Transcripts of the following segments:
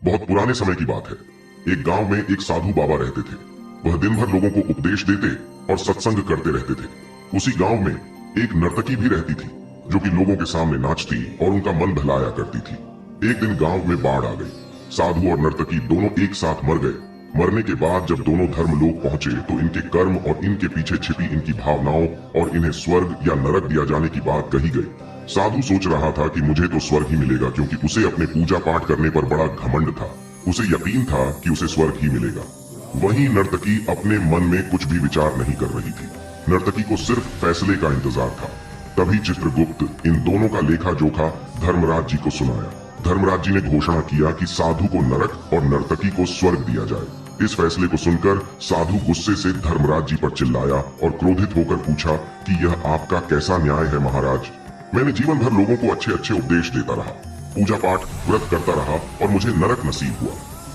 बहुत पुराने समय की बात है। एक गांव में एक साधु बाबा रहते थे। वह दिन भर लोगों को उपदेश देते और सत्संग करते रहते थे। उसी गांव में एक नर्तकी भी रहती थी जो कि लोगों के सामने नाचती और उनका मन बहलाया करती थी। एक दिन गांव में बाढ़ आ गई। साधु और नर्तकी दोनों एक साथ मर गए। मरने के बाद जब दोनों धर्म लोग पहुंचे तो इनके कर्म और इनके पीछे छिपी इनकी भावनाओं और इन्हें स्वर्ग या नरक दिया जाने की बात कही गई। साधु सोच रहा था कि मुझे तो स्वर्ग ही मिलेगा, क्योंकि उसे अपने पूजा पाठ करने पर बड़ा घमंड था। उसे यकीन था कि उसे स्वर्ग ही मिलेगा। वहीं नर्तकी अपने मन में कुछ भी विचार नहीं कर रही थी। नर्तकी को सिर्फ फैसले का इंतजार था। तभी चित्रगुप्त इन दोनों का लेखा जोखा धर्मराज जी को सुनाया। धर्मराज जी ने घोषणा किया कि साधु को नरक और नर्तकी को स्वर्ग दिया जाए। इस फैसले को सुनकर साधु गुस्से से धर्मराज जी पर चिल्लाया और क्रोधित होकर पूछा कि यह आपका कैसा न्याय है महाराज। मैंने जीवन भर लोगों को अच्छे अच्छे उपदेश देता रहा, पूजा पाठ व्रत करता रहा और मुझे नरक नसीब हुआ,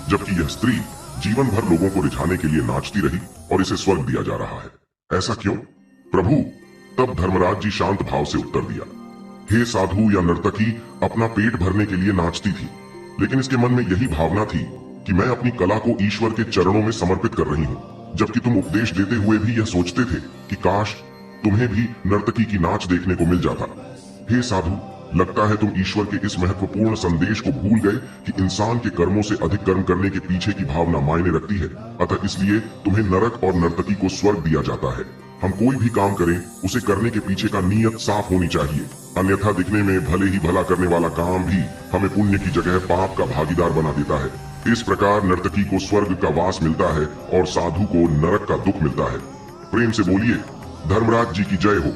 जबकि यह स्त्री जीवन भर लोगों को रिझाने के लिए नाचती रही और इसे स्वर्ग दिया जा रहा है। ऐसा क्यों प्रभु? तब धर्मराज जी शांत भाव से उत्तर दिया, हे साधु या नर्तकी अपना पेट भरने के लिए नाचती थी, लेकिन इसके मन में यही भावना थी कि मैं अपनी कला को ईश्वर के चरणों में समर्पित कर रही हूँ। जबकि तुम उपदेश देते हुए भी यह सोचते थे कि काश तुम्हें भी नर्तकी की नाच देखने को मिल जाता। हे साधु, लगता है तुम ईश्वर के इस महत्वपूर्ण संदेश को भूल गए कि इंसान के कर्मों से अधिक कर्म करने के पीछे की भावना मायने रखती है। अतः इसलिए तुम्हें नरक और नर्तकी को स्वर्ग दिया जाता है। हम कोई भी काम करें उसे करने के पीछे का नीयत साफ होनी चाहिए, अन्यथा दिखने में भले ही भला करने वाला काम भी हमें पुण्य की जगह पाप का भागीदार बना देता है। इस प्रकार नर्तकी को स्वर्ग का वास मिलता है और साधु को नरक का दुख मिलता है। प्रेम से बोलिए धर्मराज जी की जय हो।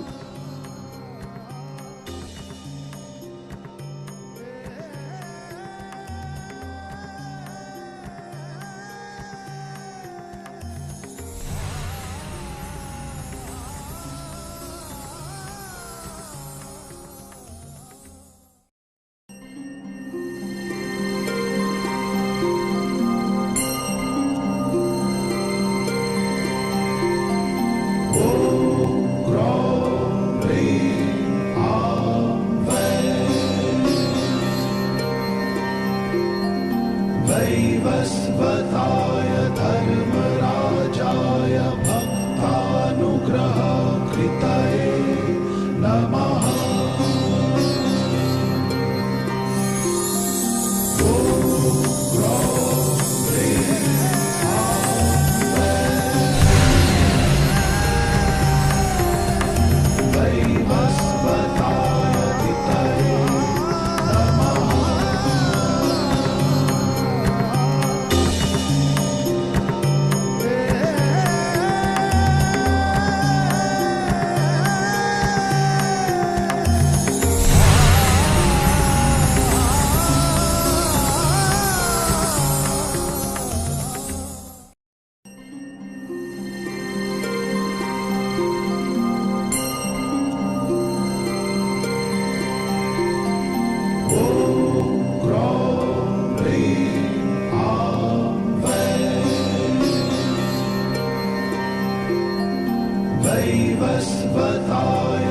वैवस्वताय धर्मराजाय भक्तानुग्रहकृतये नमः। वैवस्वताय